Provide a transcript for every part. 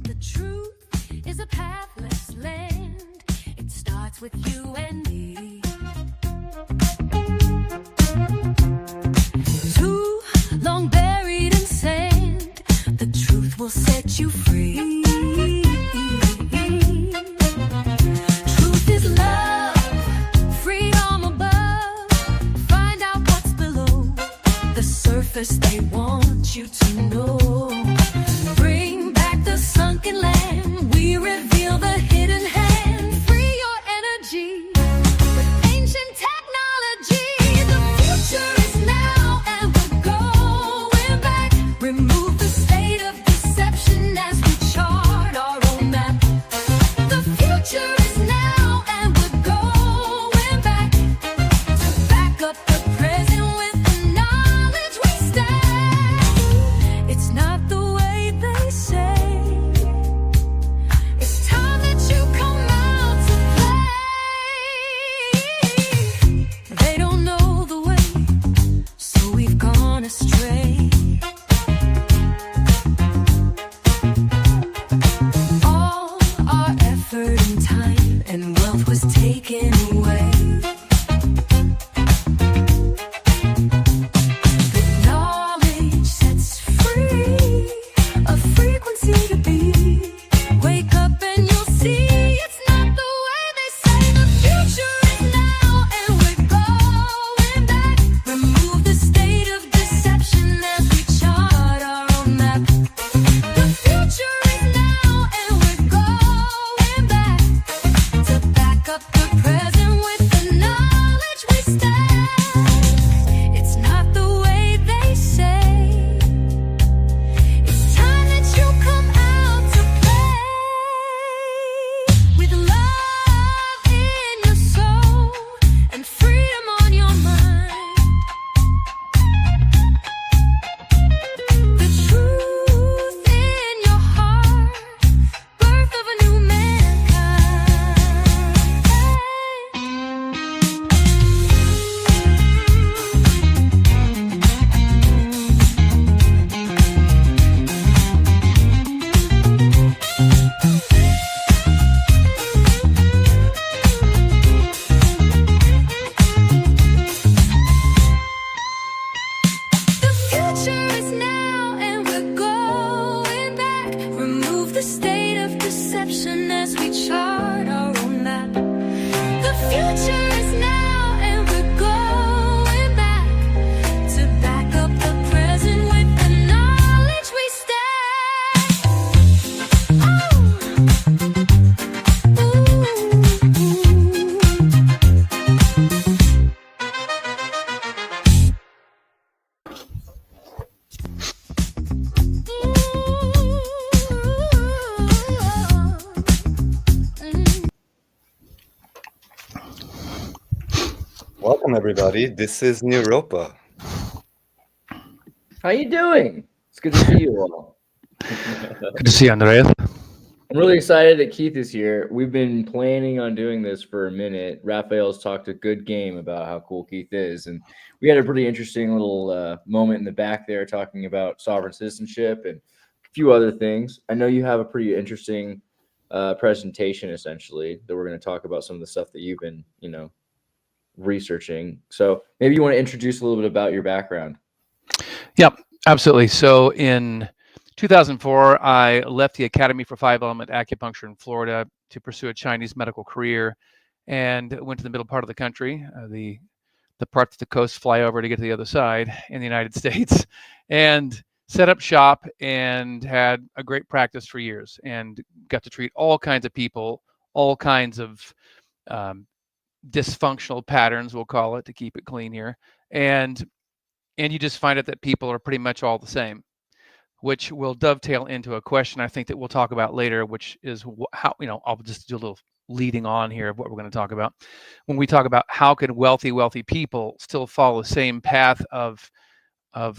The truth is a pathless land. It starts with you and me. Too long buried in sand. The truth will set you free. Truth is love, freedom above. Find out what's below the surface they want you to know. Bring back the sunken land. We reveal the hidden hand. Free your energy with ancient technology. The future is now and we're going back. Remove the state of deception as we chart our own map. The future is now and we're going back to back up the present with the knowledge we stack. It's not the way they say. It's time that you come out to play. They don't know the way, so we've gone astray. All our effort and time and wealth was taken away. But knowledge sets free a frequency to be. Wake up and you'll see it's not the way they say. The future is now and we're going back. Remove the state of deception as we chart our own map. The future is now and we're going back to back up the present with the knowledge we stack. It's not the way they say. It's time that you come out to play with love in your soul and freedom on your mind. The truth in your heart, birth of a new mankind. The future is now and we're going back. Remove the state of deception as we chart our own map. The future is now and we're going back to back up the present with the knowledge we stack. Welcome, everybody. This is NEUROPA. How you doing? It's good to see you all. Good to see you, Andreas. I'm really excited that Keith is here. We've been planning on doing this for a minute. Raphael's talked a good game about how cool Keith is, and we had a pretty interesting little moment in the back there talking about sovereign citizenship and a few other things. I know you have a pretty interesting presentation, essentially, that we're going to talk about some of the stuff that you've been, researching. So maybe you want to introduce a little bit about your background. Yep, absolutely. So in 2004, I left the Academy for Five-Element Acupuncture in Florida to pursue a Chinese medical career, and went to the middle part of the country, the part that the coasts fly over to get to the other side in the United States, and set up shop and had a great practice for years and got to treat all kinds of people, all kinds of dysfunctional patterns, we'll call it, to keep it clean here. And you just find out that people are pretty much all the same, which will dovetail into a question I think that we'll talk about later, which is how, I'll just do a little leading on here of what we're going to talk about. When we talk about how can wealthy people still follow the same path of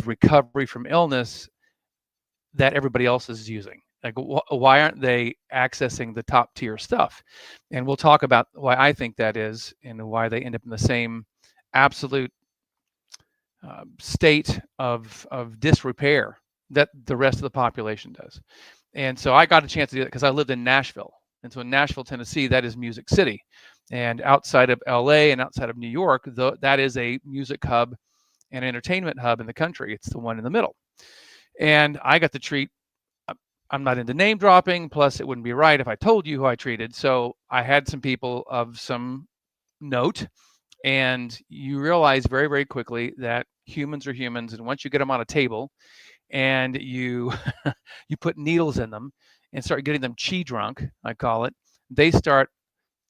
recovery from illness that everybody else is using. Like, why aren't they accessing the top tier stuff? And we'll talk about why I think that is and why they end up in the same absolute state of disrepair that the rest of the population does. And so I got a chance to do that because I lived in Nashville. And so in Nashville, Tennessee, that is Music City. And outside of LA and outside of New York, that is a music hub and entertainment hub in the country. It's the one in the middle. And I got the treat. I'm not into name dropping, plus it wouldn't be right if I told you who I treated. So I had some people of some note, and you realize very, very quickly that humans are humans. And once you get them on a table and you you put needles in them and start getting them chi drunk, I call it, they start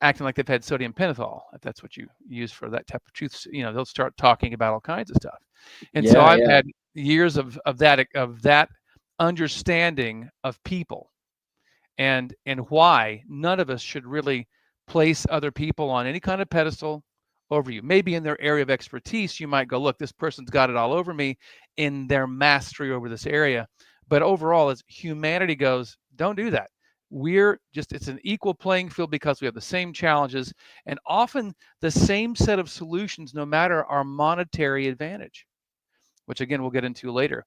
acting like they've had sodium pentothal, if that's what you use for that type of truth. They'll start talking about all kinds of stuff. And so I've had years of that understanding of people and why none of us should really place other people on any kind of pedestal over you. Maybe in their area of expertise, you might go, look, this person's got it all over me in their mastery over this area. But overall, as humanity goes, don't do that. It's an equal playing field because we have the same challenges and often the same set of solutions, no matter our monetary advantage, which again, we'll get into later.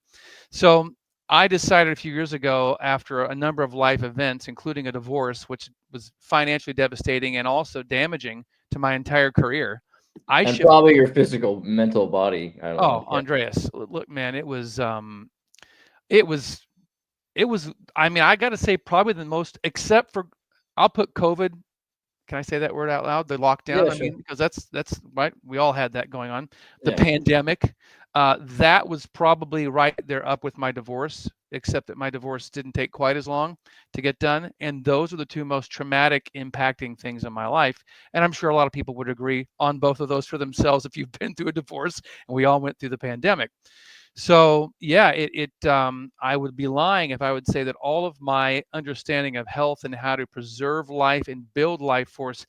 So I decided a few years ago, after a number of life events, including a divorce, which was financially devastating and also damaging to my entire career. Probably your physical, mental body. I don't know. Andreas, look, man, it was, I mean, I got to say probably the most, except for, I'll put COVID. Can I say that word out loud? The lockdown. Yeah, I sure. mean, because that's right. We all had that going on. The pandemic, that was probably right there up with my divorce, except that my divorce didn't take quite as long to get done. And those are the two most traumatic, impacting things in my life. And I'm sure a lot of people would agree on both of those for themselves if you've been through a divorce, and we all went through the pandemic. So yeah, I would be lying if I would say that all of my understanding of health and how to preserve life and build life force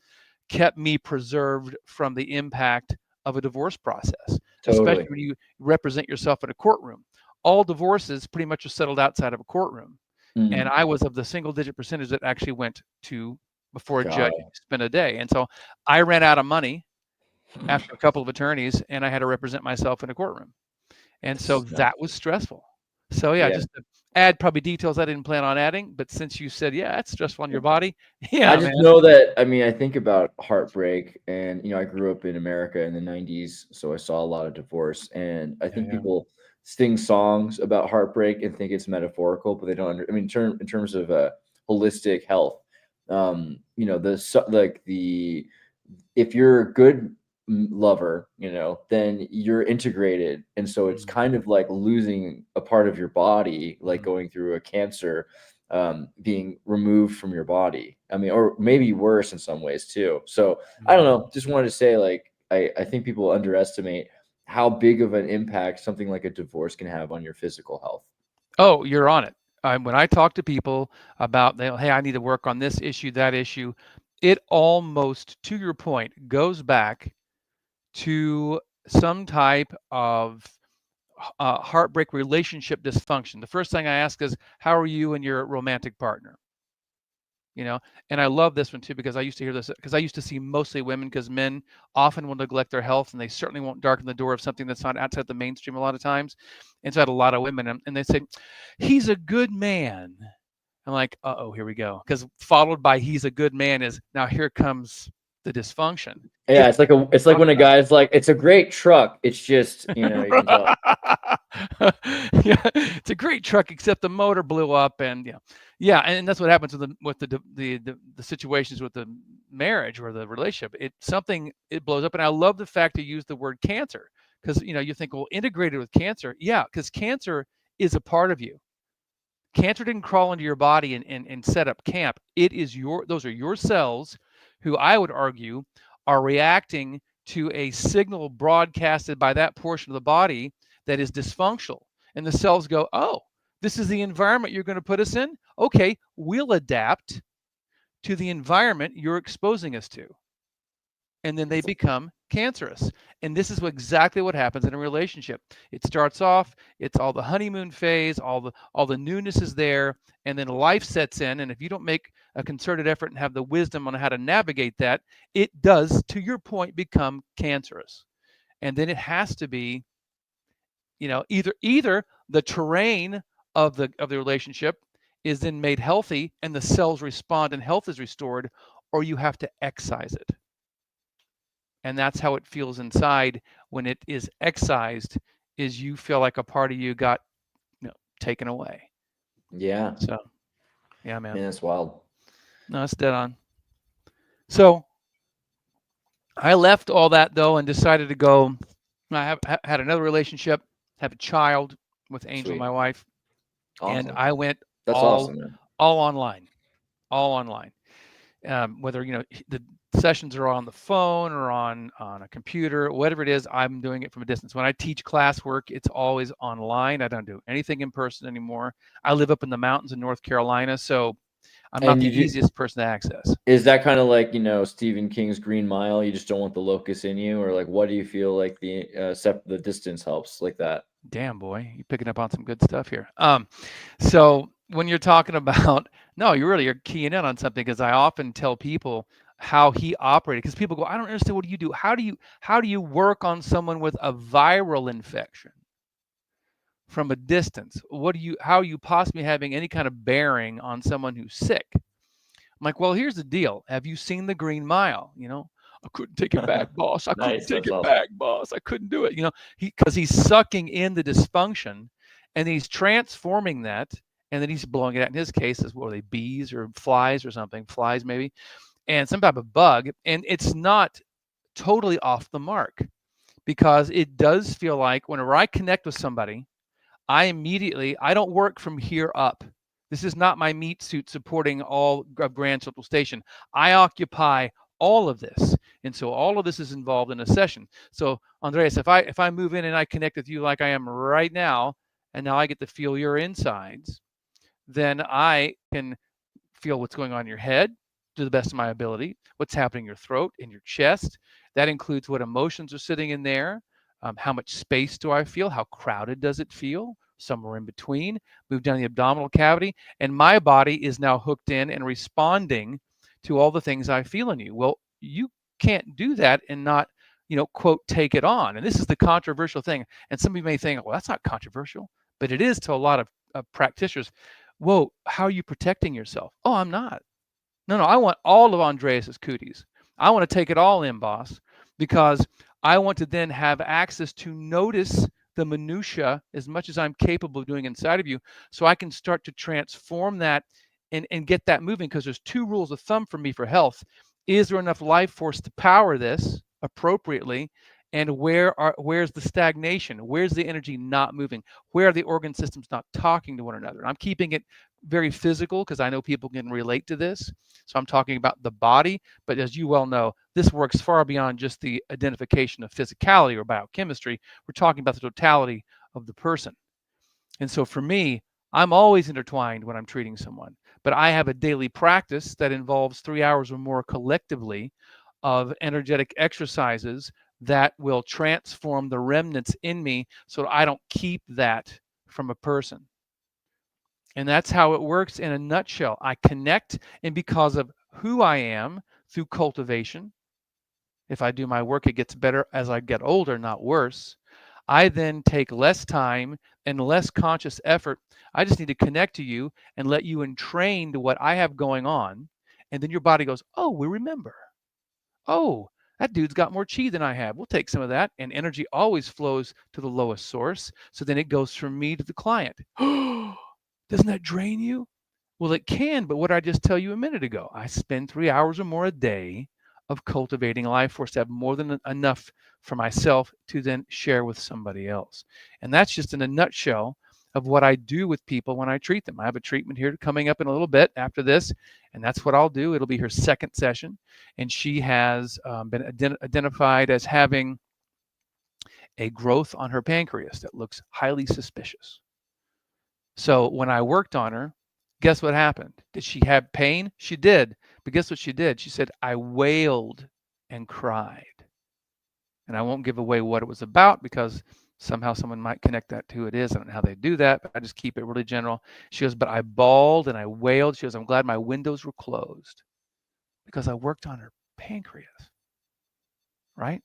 kept me preserved from the impact of a divorce process, especially when you represent yourself in a courtroom. All divorces pretty much are settled outside of a courtroom. And I was of the single-digit percentage that actually went to before a judge spent a day. And so I ran out of money after a couple of attorneys, and I had to represent myself in a courtroom. And so that was stressful. So just to add probably details I didn't plan on adding, but since you said, it's stressful on your body. Yeah, I just know that, I mean, I think about heartbreak, and, I grew up in America in the 90s, so I saw a lot of divorce, and I think people sing songs about heartbreak and think it's metaphorical, but they don't I mean, in terms of holistic health, if you're a good lover, then you're integrated. And so it's kind of like losing a part of your body, like going through a cancer, being removed from your body. I mean, or maybe worse in some ways too. So I don't know, just wanted to say, like, I think people underestimate how big of an impact something like a divorce can have on your physical health. Oh, you're on it. When I talk to people about, hey, I need to work on this issue, that issue, it almost, to your point, goes back to some type of heartbreak relationship dysfunction. The first thing I ask is, how are you and your romantic partner? And I love this one too, because I used to hear this, because I used to see mostly women, because men often will neglect their health, and they certainly won't darken the door of something that's not outside the mainstream a lot of times. And so I had a lot of women, and they say, he's a good man. I'm like, uh-oh, here we go. Because followed by he's a good man is, now here comes the dysfunction. Yeah, it's like when a guy's like, it's a great truck. It's just, you can tell. It's a great truck, except the motor blew up, and and that's what happens with the situations with the marriage or the relationship. It blows up, and I love the fact you use the word cancer, because you think, well, integrated with cancer, because cancer is a part of you. Cancer didn't crawl into your body and set up camp. Those are your cells, who I would argue are reacting to a signal broadcasted by that portion of the body that is dysfunctional. And the cells go, oh, this is the environment you're going to put us in? Okay, we'll adapt to the environment you're exposing us to. And then they become cancerous. And this is exactly what happens in a relationship. It starts off, it's all the honeymoon phase, all the newness is there, and then life sets in. And if you don't make a concerted effort and have the wisdom on how to navigate that, it does, to your point, become cancerous. And then it has to be, either the terrain of the relationship is then made healthy and the cells respond and health is restored, or you have to excise it. And that's how it feels inside when it is excised, is you feel like a part of you got taken away. Yeah. So yeah, man. Man, that's wild. No, it's dead on. So I left all that though and decided to go. I had another relationship, have a child with Angel, Sweet. my wife, and Awesome. I went That's all awesome, man. all online. Whether the sessions are on the phone or on a computer, whatever it is, I'm doing it from a distance. When I teach classwork, it's always online. I don't do anything in person anymore. I live up in the mountains in North Carolina, so I'm not the easiest person to access. Is that kind of like, Stephen King's Green Mile? You just don't want the locust in you, or like, what do you feel like the distance helps like that? Damn, boy, you're picking up on some good stuff here. So when you're talking about, no, you're keying in on something, because I often tell people how he operated, because people go, I don't understand, what do you do? How do you work on someone with a viral infection from a distance? How are you possibly having any kind of bearing on someone who's sick? I'm like, well, here's the deal. Have you seen the Green Mile? I couldn't take it back, boss. I couldn't take it back, boss. I couldn't do it. Because he's sucking in the dysfunction and he's transforming that, and then he's blowing it out. In his case, what are they, bees or flies or something? Flies maybe, and some type of bug. And it's not totally off the mark, because it does feel like whenever I connect with somebody, I don't work from here up. This is not my meat suit supporting all of Grand Central Station. I occupy all of this. And so all of this is involved in a session. So Andreas, if I move in and I connect with you like I am right now, and now I get to feel your insides, then I can feel what's going on in your head to the best of my ability, what's happening in your throat, in your chest. That includes what emotions are sitting in there. How much space do I feel? How crowded does it feel? Somewhere in between. Move down the abdominal cavity, and my body is now hooked in and responding to all the things I feel in you. Well, you can't do that and not, quote, take it on. And this is the controversial thing. And some of you may think, well, that's not controversial, but it is to a lot of practitioners. Whoa, how are you protecting yourself? Oh, I'm not. No, I want all of Andreas's cooties. I want to take it all in, boss, because I want to then have access to notice the minutia as much as I'm capable of doing inside of you, so I can start to transform that and get that moving. Because there's two rules of thumb for me for health. Is there enough life force to power this appropriately? And where's the stagnation? Where's the energy not moving? Where are the organ systems not talking to one another? I'm keeping it very physical because I know people can relate to this. So I'm talking about the body, but as you well know, this works far beyond just the identification of physicality or biochemistry. We're talking about the totality of the person. And so for me, I'm always intertwined when I'm treating someone, but I have a daily practice that involves 3 hours or more collectively of energetic exercises that will transform the remnants in me so I don't keep that from a person. And that's how it works in a nutshell. I connect, and because of who I am through cultivation, if I do my work, it gets better as I get older, not worse. I then take less time and less conscious effort. I just need to connect to you and let you entrain to what I have going on. And then your body goes, oh, we remember. Oh, that dude's got more chi than I have. We'll take some of that. And energy always flows to the lowest source. So then it goes from me to the client. Doesn't that drain you? Well, it can, but what did I just tell you a minute ago? I spend 3 hours or more a day of cultivating life force to have more than enough for myself to then share with somebody else. And that's just in a nutshell of what I do with people when I treat them. I have a treatment here coming up in a little bit after this, and that's what I'll do. It'll be her second session, and she has been identified as having a growth on her pancreas that looks highly suspicious. So when I worked on her, guess what happened? Did she have pain? She did. But guess what she did? She said, I wailed and cried. And I won't give away what it was about because somehow someone might connect that to who it is. I don't know how they do that, but I just keep it really general. She goes, but I bawled and I wailed. She goes, I'm glad my windows were closed because I worked on her pancreas. Right?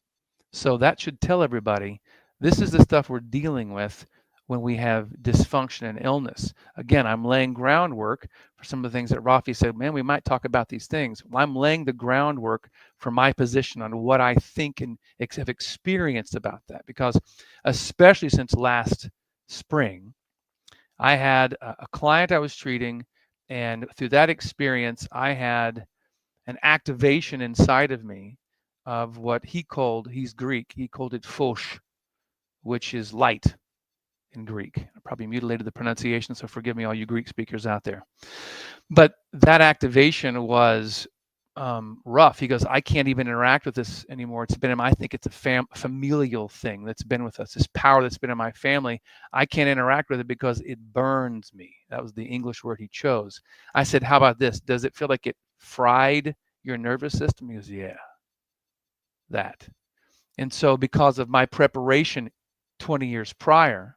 So that should tell everybody this is the stuff we're dealing with when we have dysfunction and illness. Again, I'm laying groundwork for some of the things that Rafi said, man, we might talk about these things. Well, I'm laying the groundwork for my position on what I think and have experienced about that. Because especially since last spring, I had a client I was treating, and through that experience, I had an activation inside of me of what he's Greek, he called it phos, which is light in Greek. I probably mutilated the pronunciation, so forgive me, all you Greek speakers out there. But that activation was rough. He goes, I can't even interact with this anymore. It's been in I think it's a familial thing that's been with us, this power that's been in my family. I can't interact with it because it burns me. That was the English word he chose. I said, how about this? Does it feel like it fried your nervous system? He goes, yeah, that. And so because of my preparation 20 years prior,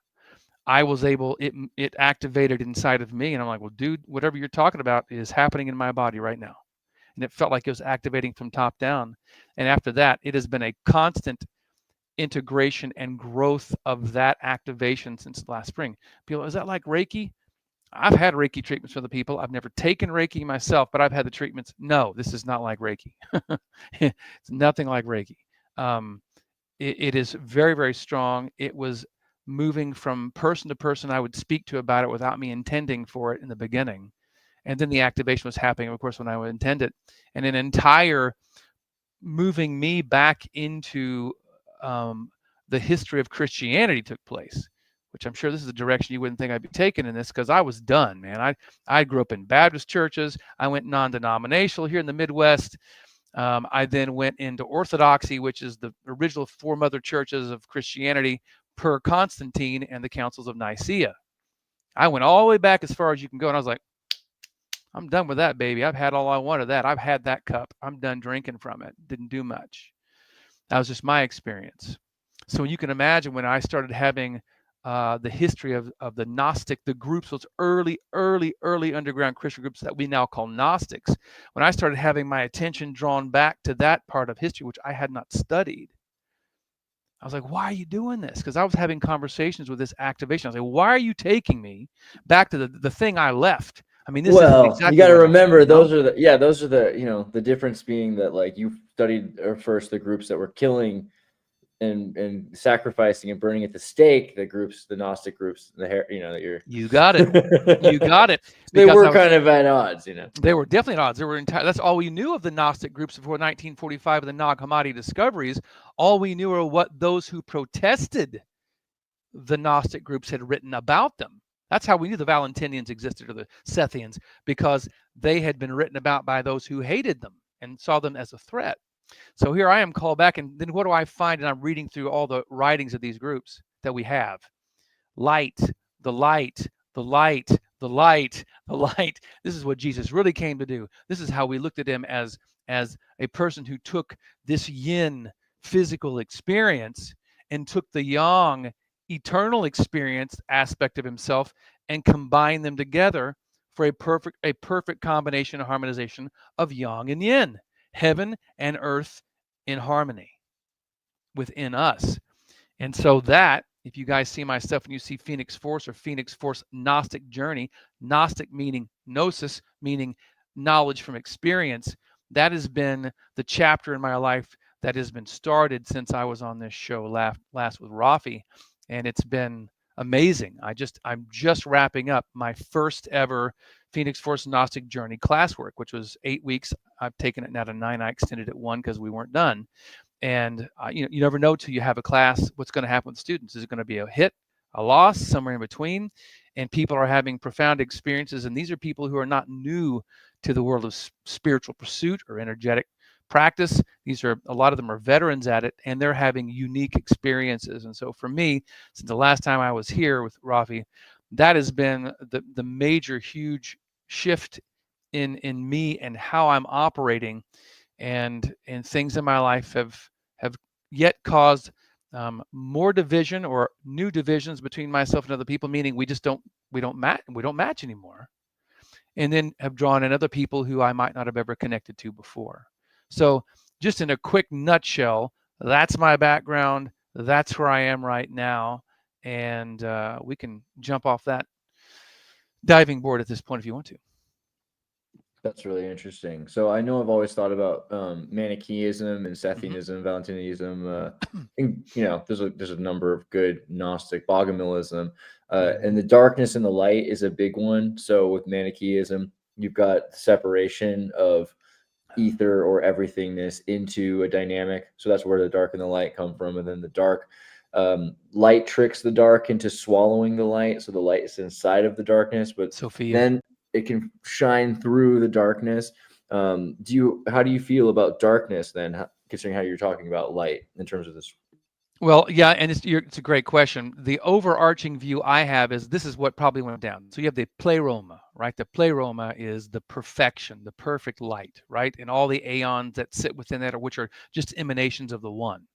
I was able, it activated inside of me. And I'm like, well, dude, whatever you're talking about is happening in my body right now. And it felt like it was activating from top down. And after that, it has been a constant integration and growth of that activation since last spring. People, is that like Reiki? I've had Reiki treatments for the people. I've never taken Reiki myself, but I've had the treatments. No, this is not like Reiki. It's nothing like Reiki. It is very, very strong. It was moving from person to person I would speak to about it without me intending for it in the beginning. And then the activation was happening, of course, when I would intend it. And an entire moving me back into the history of Christianity took place, which I'm sure this is a direction you wouldn't think I'd be taking in this, because I was done, man. I grew up in Baptist churches. I went non-denominational here in the Midwest. I then went into Orthodoxy, which is the original four mother churches of Christianity per Constantine and the councils of Nicaea. I went all the way back as far as you can go, and I was like, I'm done with that, baby. I've had all I wanted of that. I've had that cup. I'm done drinking from it. Didn't do much. That was just my experience. So you can imagine when I started having the history of the Gnostic, the groups, those early underground Christian groups that we now call Gnostics, when I started having my attention drawn back to that part of history, which I had not studied, I was like, why are you doing this? Because I was having conversations with this activation. I was like, why are you taking me back to the thing I left? I mean, this is exactly you got to what remember, those are the the difference being that, like, you studied first the groups that were killing and sacrificing and burning at the stake, the Gnostic groups, you got it. You got it. They were kind of at odds, They were definitely at odds. That's all we knew of the Gnostic groups before 1945 and the Nag Hammadi discoveries. All we knew are what those who protested the Gnostic groups had written about them. That's how we knew the Valentinians existed, or the Sethians, because they had been written about by those who hated them and saw them as a threat. So here I am called back, and then what do I find? And I'm reading through all the writings of these groups that we have. Light, the light, the light, the light, the light. This is what Jesus really came to do. This is how we looked at him as a person who took this yin physical experience and took the yang eternal experience aspect of himself and combined them together for a perfect combination and harmonization of yang and yin, heaven and earth in harmony within us. And so that, if you guys see my stuff and you see Phoenix Force or Phoenix Force Gnostic Journey, Gnostic meaning gnosis, meaning knowledge from experience, that has been the chapter in my life that has been started since I was on this show last with Rafi. And it's been amazing. I'm just wrapping up my first ever Phoenix Force Gnostic Journey classwork, which was 8 weeks. I've taken it now to 9. I extended it 1 because we weren't done. And you never know till you have a class what's going to happen with students. Is it going to be a hit, a loss, somewhere in between? And people are having profound experiences. And these are people who are not new to the world of spiritual pursuit or energetic practice. A lot of them are veterans at it, and they're having unique experiences. And so for me, since the last time I was here with Rafi, that has been the major, huge shift in me and how I'm operating, and things in my life have yet caused more division or new divisions between myself and other people, meaning we don't match anymore, and then have drawn in other people who I might not have ever connected to before. So just in a quick nutshell, That's my background. That's where I am right now. And we can jump off that diving board at this point if you want to. That's really interesting. So I know I've always thought about Manichaeism and Mm-hmm. Sethianism, Valentinianism. And, there's a number of good Gnostic, Bogomilism, and the darkness and the light is a big one. So with Manichaeism, you've got separation of ether or everythingness into a dynamic. So that's where the dark and the light come from, and then the dark light tricks the dark into swallowing the light. So the light is inside of the darkness, but Sophia. then it can shine through the darkness. How do you feel about darkness then, considering how you're talking about light in terms of this? Well, yeah, and it's a great question. The overarching view I have is this is what probably went down. So you have the pleroma, right? The pleroma is the perfection, the perfect light, right? And all the aeons that sit within that, which are just emanations of the one.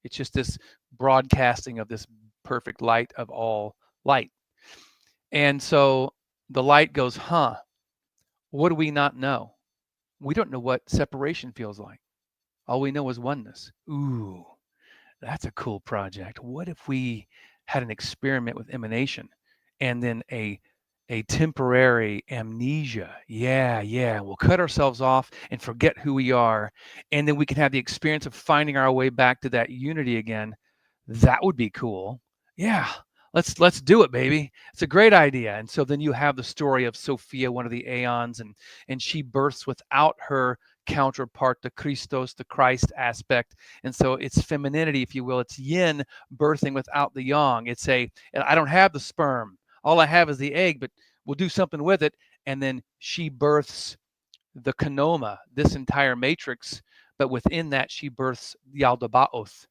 It's just this broadcasting of this perfect light of all light. And so the light goes, what do we not know? We don't know what separation feels like. All we know is oneness. Ooh, that's a cool project. What if we had an experiment with emanation and then a temporary amnesia? Yeah. We'll cut ourselves off and forget who we are. And then we can have the experience of finding our way back to that unity again. That would be cool. Yeah. Let's do it, baby. It's a great idea. And so then you have the story of Sophia, one of the aeons, and she births without her counterpart, the Christos, the Christ aspect. And so it's femininity, if you will. It's yin birthing without the yang. I don't have the sperm. All I have is the egg, but we'll do something with it. And then she births the Kanoma, this entire matrix. But within that, she births Yaldabaoth.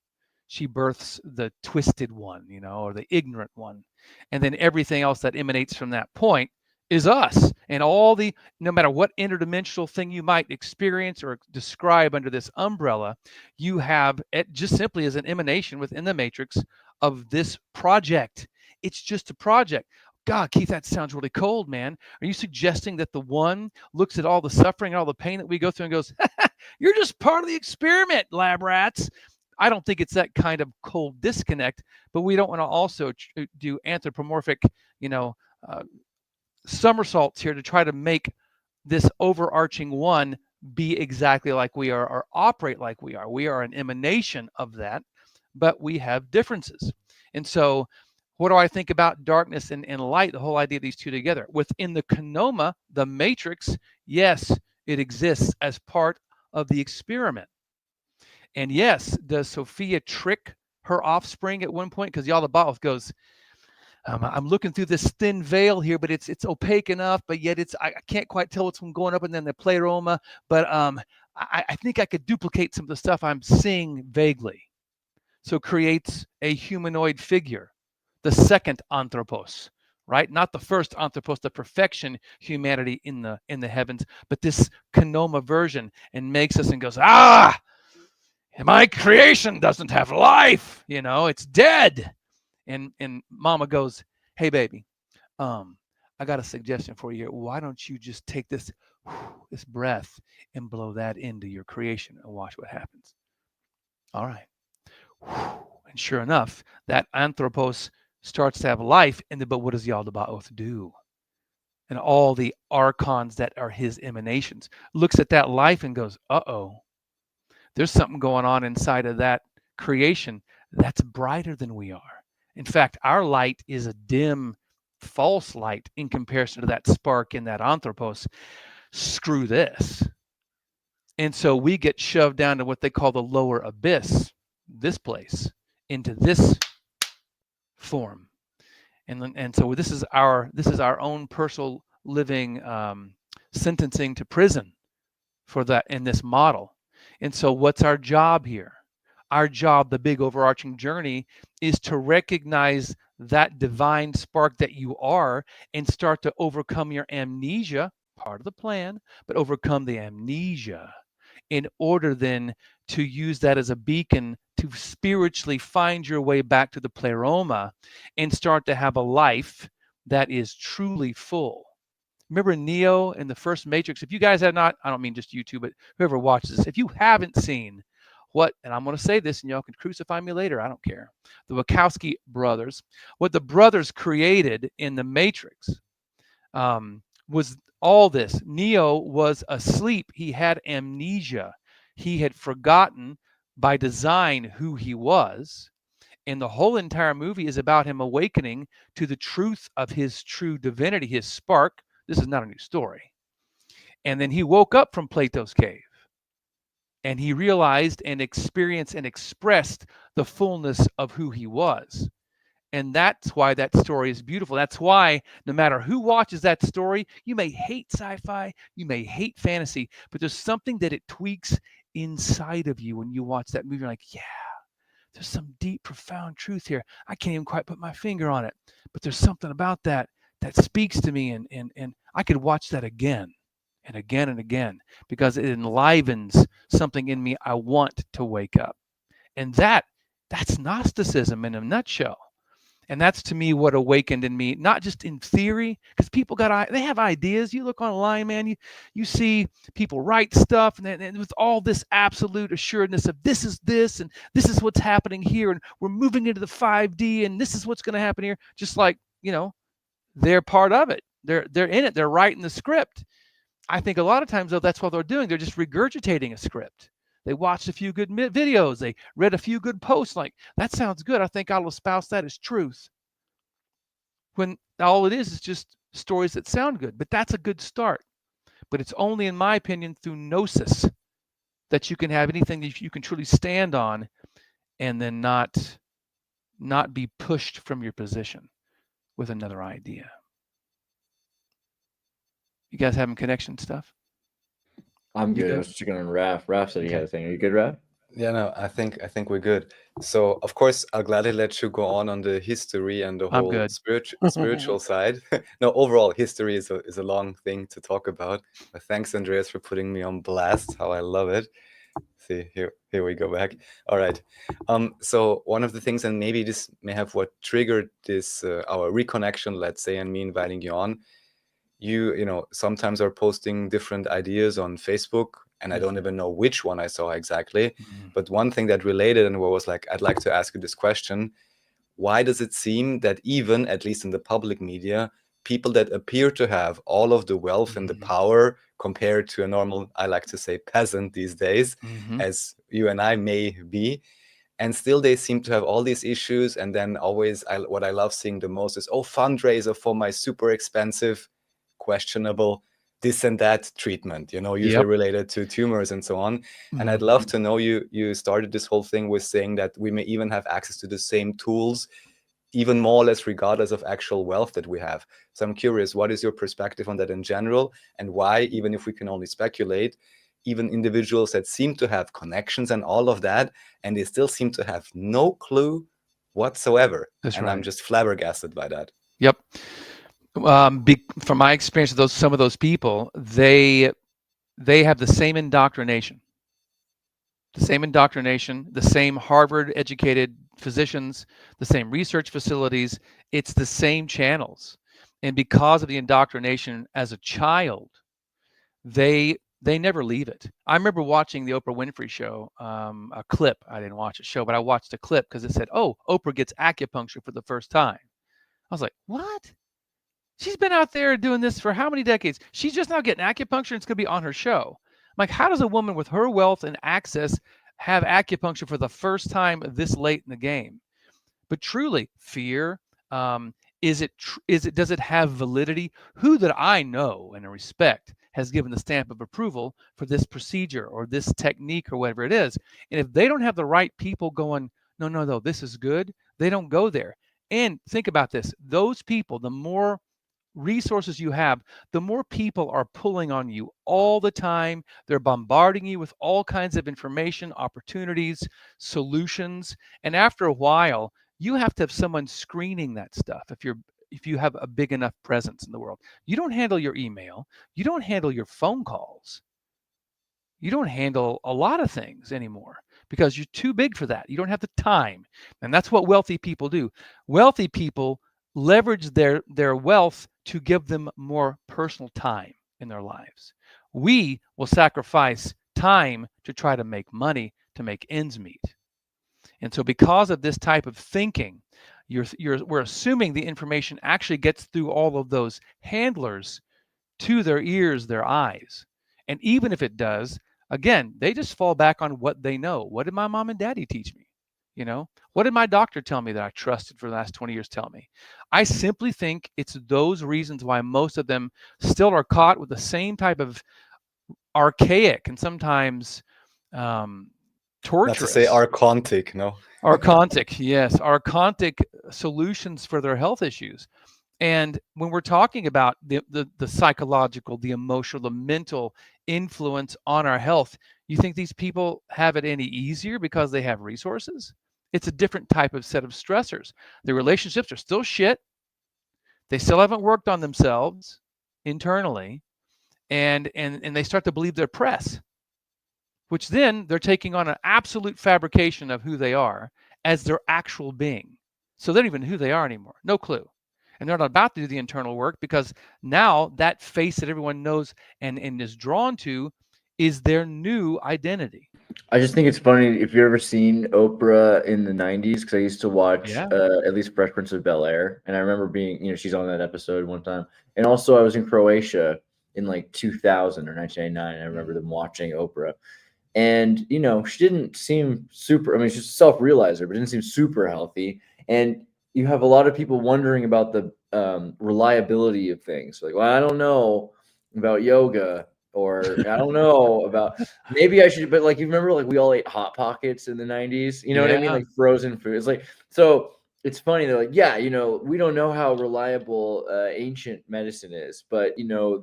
She births the twisted one, or the ignorant one. And then everything else that emanates from that point is us. And no matter what interdimensional thing you might experience or describe under this umbrella, you have it just simply as an emanation within the matrix of this project. It's just a project. God, Keith, that sounds really cold, man. Are you suggesting that the one looks at all the suffering and all the pain that we go through and goes, you're just part of the experiment, lab rats? I don't think it's that kind of cold disconnect, but we don't want to also do anthropomorphic, somersaults here to try to make this overarching one be exactly like we are or operate like we are. We are an emanation of that, but we have differences. And so what do I think about darkness and light, the whole idea of these two together? Within the Kanoma, the matrix, yes, it exists as part of the experiment. And yes, does Sophia trick her offspring at one point? Because Yaldabaoth goes, I'm looking through this thin veil here, but it's opaque enough, but yet I can't quite tell what's going up, and then the pleroma. But I think I could duplicate some of the stuff I'm seeing vaguely. So creates a humanoid figure, the second anthropos, right? Not the first anthropos, the perfection humanity in the heavens, but this Kanoma version, and makes us and goes, my creation doesn't have life, it's dead. And Mama goes, hey, baby, I got a suggestion for you. Why don't you just take this breath and blow that into your creation and watch what happens? All right. And sure enough, that anthropos starts to have life. But what does Yaldabaoth do? And all the archons that are his emanations looks at that life and goes, there's something going on inside of that creation that's brighter than we are. In fact, our light is a dim, false light in comparison to that spark in that anthropos. Screw this. And so we get shoved down to what they call the lower abyss, this place, into this form. And so this is our own personal living sentencing to prison for that in this model. And so what's our job here? Our job, the big overarching journey, is to recognize that divine spark that you are and start to overcome your amnesia, part of the plan, but overcome the amnesia in order then to use that as a beacon to spiritually find your way back to the pleroma and start to have a life that is truly full. Remember Neo in the first Matrix? If you guys have not, I don't mean just you two, but whoever watches this, if you haven't seen what, and I'm going to say this and y'all can crucify me later, I don't care. The Wachowski brothers, what the brothers created in the Matrix was all this. Neo was asleep. He had amnesia. He had forgotten by design who he was. And the whole entire movie is about him awakening to the truth of his true divinity, his spark. This is not a new story. And then he woke up from Plato's cave. And he realized and experienced and expressed the fullness of who he was. And that's why that story is beautiful. That's why no matter who watches that story, you may hate sci-fi, you may hate fantasy, but there's something that it tweaks inside of you when you watch that movie. You're like, yeah, there's some deep, profound truth here. I can't even quite put my finger on it, but there's something about that that speaks to me, and I could watch that again and again and again because it enlivens something in me I want to wake up. And that's Gnosticism in a nutshell. And that's to me what awakened in me, not just in theory, because people they have ideas. You look online, man, you see people write stuff and with all this absolute assuredness of this is this and this is what's happening here and we're moving into the 5D and this is what's going to happen here. Just like, they're part of it. They're in it. They're writing the script. I think a lot of times, though, that's what they're doing. They're just regurgitating a script. They watched a few good videos. They read a few good posts like, that sounds good. I think I'll espouse that as truth. When all it is just stories that sound good. But that's a good start. But it's only, in my opinion, through gnosis that you can have anything that you can truly stand on and then not be pushed from your position with another idea. You guys having connection stuff? I'm good. Yeah. I was checking on Raph. Raph said he had a thing. Are you good, Raph? Yeah, no, I think we're good. So of course I'll gladly let you go on the history and the I'm whole good. spiritual side. No, overall history is a long thing to talk about. But thanks, Andreas, for putting me on blast. How I love it. See, here we go back. All right. So one of the things, and maybe this may have what triggered this our reconnection, let's say, and me inviting you on. You sometimes are posting different ideas on Facebook, and I don't even know which one I saw exactly. But one thing that related and was like, I'd like to ask you this question. Why does it seem that even, at least in the public media, people that appear to have all of the wealth and the power compared to a normal, I like to say, peasant these days, as you and I may be, and still they seem to have all these issues. And then always what I love seeing the most is, fundraiser for my super expensive, questionable this and that treatment, usually related to tumors and so on. And I'd love to know, you started this whole thing with saying that we may even have access to the same tools, even more or less regardless of actual wealth that we have. So I'm curious, what is your perspective on that in general, and why, even if we can only speculate, even individuals that seem to have connections and all of that, and they still seem to have no clue whatsoever. That's and right. I'm just flabbergasted by that. Yep. From my experience with some of those people, they have the same indoctrination, the same Harvard-educated physicians, the same research facilities. It's the same channels, and because of the indoctrination as a child, they never leave it. I remember watching the Oprah Winfrey show, a clip. I didn't watch a show, but I watched a clip because it said, "Oh, Oprah gets acupuncture for the first time." I was like, "What? She's been out there doing this for how many decades? She's just now getting acupuncture and it's going to be on her show." I'm like, how does a woman with her wealth and access have acupuncture for the first time this late in the game? But truly, fear, does it have validity? Who that I know and respect has given the stamp of approval for this procedure or this technique or whatever it is? And if they don't have the right people going, no, this is good, they don't go there. And think about this. Those people, the more resources you have, the more people are pulling on you all the time. They're bombarding you with all kinds of information, opportunities, solutions. And after a while, you have to have someone screening that stuff. If you have a big enough presence in the world, you don't handle your email, you don't handle your phone calls, you don't handle a lot of things anymore because you're too big for that. You don't have the time. And that's what wealthy people do. Wealthy people leverage their wealth to give them more personal time in their lives. We will sacrifice time to try to make money to make ends meet. And so because of this type of thinking, we're assuming the information actually gets through all of those handlers to their ears, their eyes. And even if it does, again, they just fall back on what they know. What did my mom and daddy teach me? You know, what did my doctor tell me that I trusted for the last 20 years tell me? I simply think it's those reasons why most of them still are caught with the same type of archaic and sometimes torturous. Not to say archontic, no? Archontic, yes, archontic solutions for their health issues. And when we're talking about the psychological, the emotional, the mental influence on our health, you think these people have it any easier because they have resources? It's a different type of set of stressors. Their relationships are still shit. They still haven't worked on themselves internally. And they start to believe their press, which then they're taking on an absolute fabrication of who they are as their actual being. So they don't even know who they are anymore. No clue. And they're not about to do the internal work because now that face that everyone knows and is drawn to is their new identity. I just think it's funny if you've ever seen Oprah in the 90s, because I used to watch at least Fresh Prince of Bel-Air. And I remember being, she's on that episode one time. And also I was in Croatia in like 2000 or 1999. And I remember them watching Oprah. And, she didn't seem super, she's a self-realizer, but didn't seem super healthy. And you have a lot of people wondering about the reliability of things. Like, well, I don't know about yoga, or I don't know about, maybe I should, but like, you remember, like we all ate Hot Pockets in the 90s, you know what I mean? Like frozen food. It's like, so it's funny. They're like, yeah, we don't know how reliable ancient medicine is, but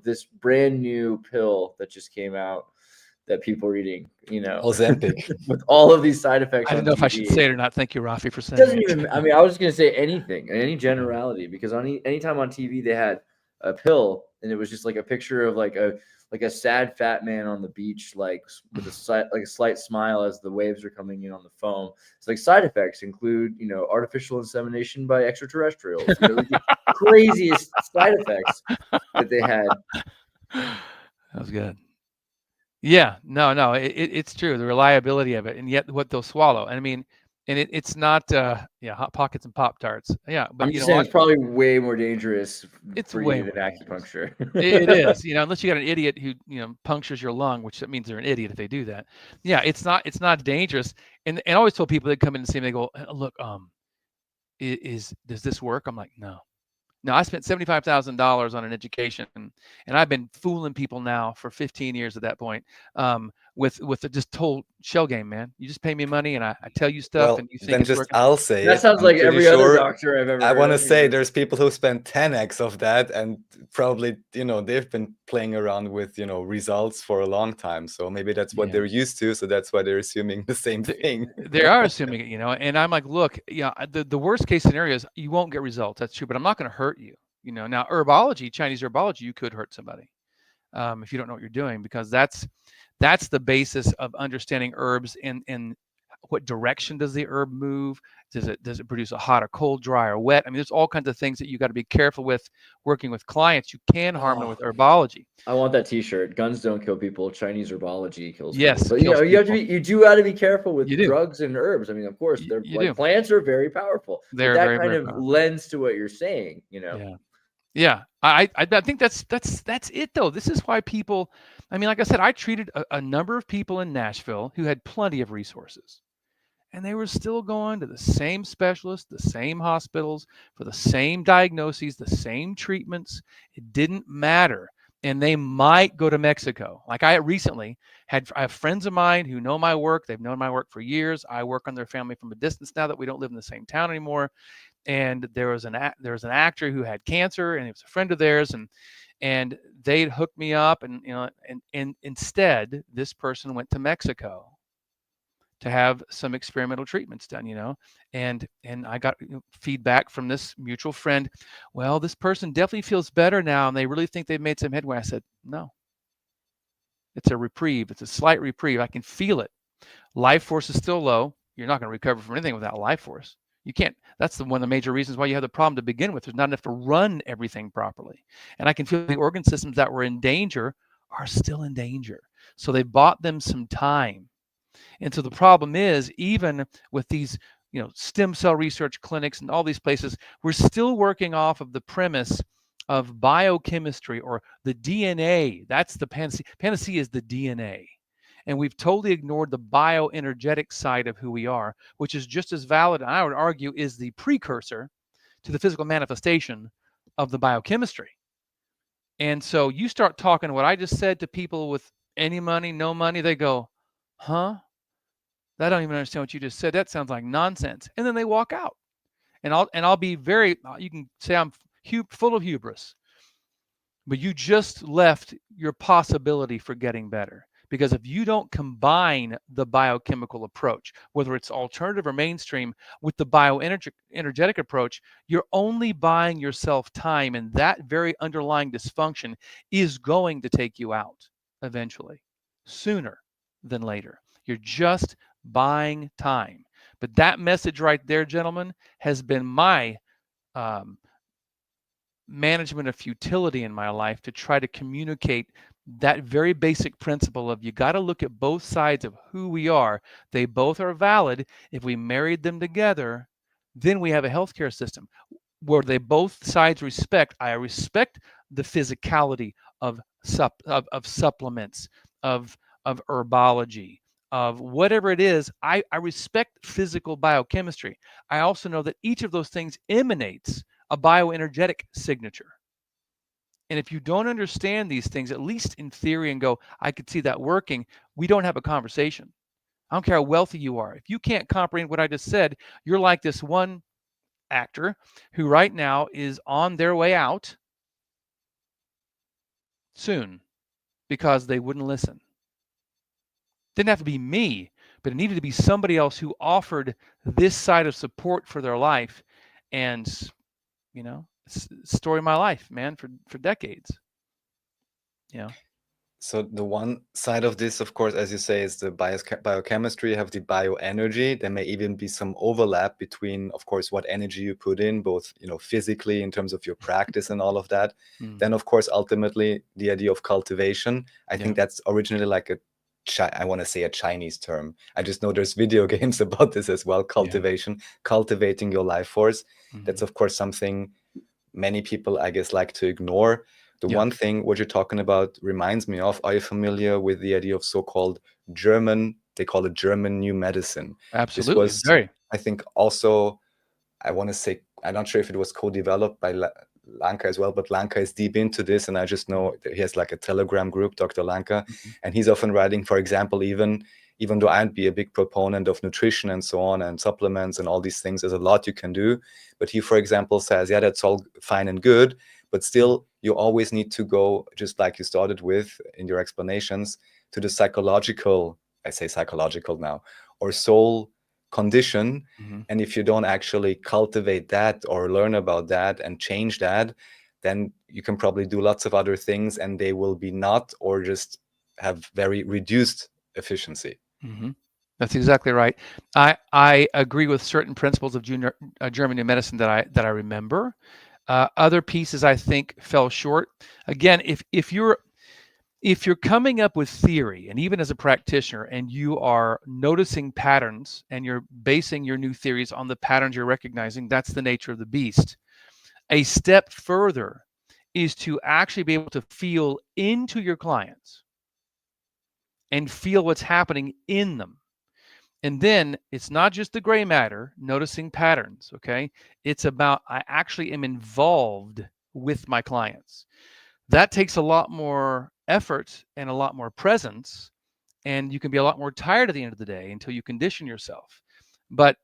this brand new pill that just came out that people are eating, Ozempic, with all of these side effects. I don't know if I should say it or not. Thank you, Rafi, for saying it. Doesn't it. even, I was just going to say anything, any generality, because anytime on TV they had a pill and it was just like a picture of like a sad fat man on the beach, like with a slight smile as the waves are coming in on the foam. It's like side effects include, artificial insemination by extraterrestrials, like the craziest side effects that they had. That was good. Yeah, no, it's true. The reliability of it, and yet what they'll swallow. And it's not, Hot Pockets and Pop-Tarts. Yeah, but I'm just saying it's probably way more dangerous it's for way you than acupuncture. It is, unless you got an idiot who, punctures your lung, which that means they're an idiot if they do that. Yeah, it's not dangerous. And I always told people that come in and see me, they go, look, does this work? I'm like, no. No, I spent $75,000 on an education, and I've been fooling people now for 15 years at that point, with the just total shell game, man. You just pay me money, and I tell you stuff, and you think then it's just working. I'll say that sounds like every other doctor I've ever. I want to say there's people who spend 10x of that, and probably they've been playing around with results for a long time. So maybe that's what they're used to. So that's why they're assuming the same thing. They are assuming it, and I'm like, look, the worst case scenario is you won't get results. That's true, but I'm not going to hurt you. Now herbology, Chinese herbology, you could hurt somebody if you don't know what you're doing, because that's the basis of understanding herbs and what direction does the herb move? Does it produce a hot or cold, dry or wet? There's all kinds of things that you got to be careful with working with clients. You can harm them with herbology. I want that T-shirt. Guns don't kill people. Chinese herbology kills yes, people. But you do have to be careful with drugs and herbs. Of course, plants are very powerful. They're that very, kind very of powerful. lends to what you're saying. Yeah. I think that's it though. This is why people. Like I said, I treated a number of people in Nashville who had plenty of resources. And they were still going to the same specialists, the same hospitals, for the same diagnoses, the same treatments. It didn't matter. And they might go to Mexico. Like I recently I have friends of mine who know my work. They've known my work for years. I work on their family from a distance now that we don't live in the same town anymore. And there was an actor who had cancer, and he was a friend of theirs, and they hooked me up, and and instead this person went to Mexico to have some experimental treatments done, and I got feedback from this mutual friend. Well, this person definitely feels better now, and they really think they've made some headway. I said, no, it's a reprieve. It's a slight reprieve. I can feel it. Life force is still low. You're not going to recover from anything without life force. You can't. That's one of the major reasons why you have the problem to begin with. There's not enough to run everything properly. And I can feel the organ systems that were in danger are still in danger. So they bought them some time. And so the problem is, even with these, stem cell research clinics and all these places, we're still working off of the premise of biochemistry or the DNA. That's the panacea. Panacea is the DNA. And we've totally ignored the bioenergetic side of who we are, which is just as valid, and I would argue is the precursor to the physical manifestation of the biochemistry. And so you start talking what I just said to people with any money, no money, they go, huh? I don't even understand what you just said. That sounds like nonsense. And then they walk out. And I'll be very, you can say I'm full of hubris, but you just left your possibility for getting better. Because if you don't combine the biochemical approach, whether it's alternative or mainstream, with the bioenergetic approach, you're only buying yourself time, and that very underlying dysfunction is going to take you out eventually, sooner than later. You're just buying time. But that message right there, gentlemen, has been my management of futility in my life, to try to communicate that very basic principle of you got to look at both sides of who we are. They both are valid. If we married them together, then we have a healthcare system where they both sides respect. I respect the physicality of supplements, of herbology, of whatever it is. I respect physical biochemistry. I also know that each of those things emanates a bioenergetic signature. And if you don't understand these things, at least in theory, and go, I could see that working, we don't have a conversation. I don't care how wealthy you are. If you can't comprehend what I just said, you're like this one actor who right now is on their way out soon because they wouldn't listen. Didn't have to be me, but it needed to be somebody else who offered this side of support for their life. And, story of my life, man, for decades. So the one side of this, of course, as you say, is the biochemistry, have the bioenergy. There may even be some overlap between, of course, what energy you put in, both, physically in terms of your practice and all of that. Then, of course, ultimately, the idea of cultivation. I think that's originally like I want to say a Chinese term. I just know there's video games about this as well, cultivation, cultivating your life force. That's, of course, something many people, I guess, like to ignore. The one thing what you're talking about reminds me of, are you familiar with the idea of so-called German, they call it German New Medicine? Absolutely. This was, I think, also, I want to say, I'm not sure if it was co-developed by Lanka as well, but Lanka is deep into this, and I just know that he has like a Telegram group, Dr. Lanka, and he's often writing, for example, even though I'd be a big proponent of nutrition and so on, and supplements and all these things, there's a lot you can do. But he, for example, says, yeah, that's all fine and good, but still, you always need to go, just like you started with in your explanations, to the psychological, I say psychological now, or soul condition. And if you don't actually cultivate that or learn about that and change that, then you can probably do lots of other things and they will be not, or just have very reduced efficiency. That's exactly right. I agree with certain principles of German New Medicine that I remember. Other pieces I think fell short. Again, if you're coming up with theory, and even as a practitioner, and you are noticing patterns and you're basing your new theories on the patterns you're recognizing, that's the nature of the beast. A step further is to actually be able to feel into your clients and feel what's happening in them. And then it's not just the gray matter, noticing patterns, okay? It's about, I actually am involved with my clients. That takes a lot more effort and a lot more presence, and you can be a lot more tired at the end of the day until you condition yourself. But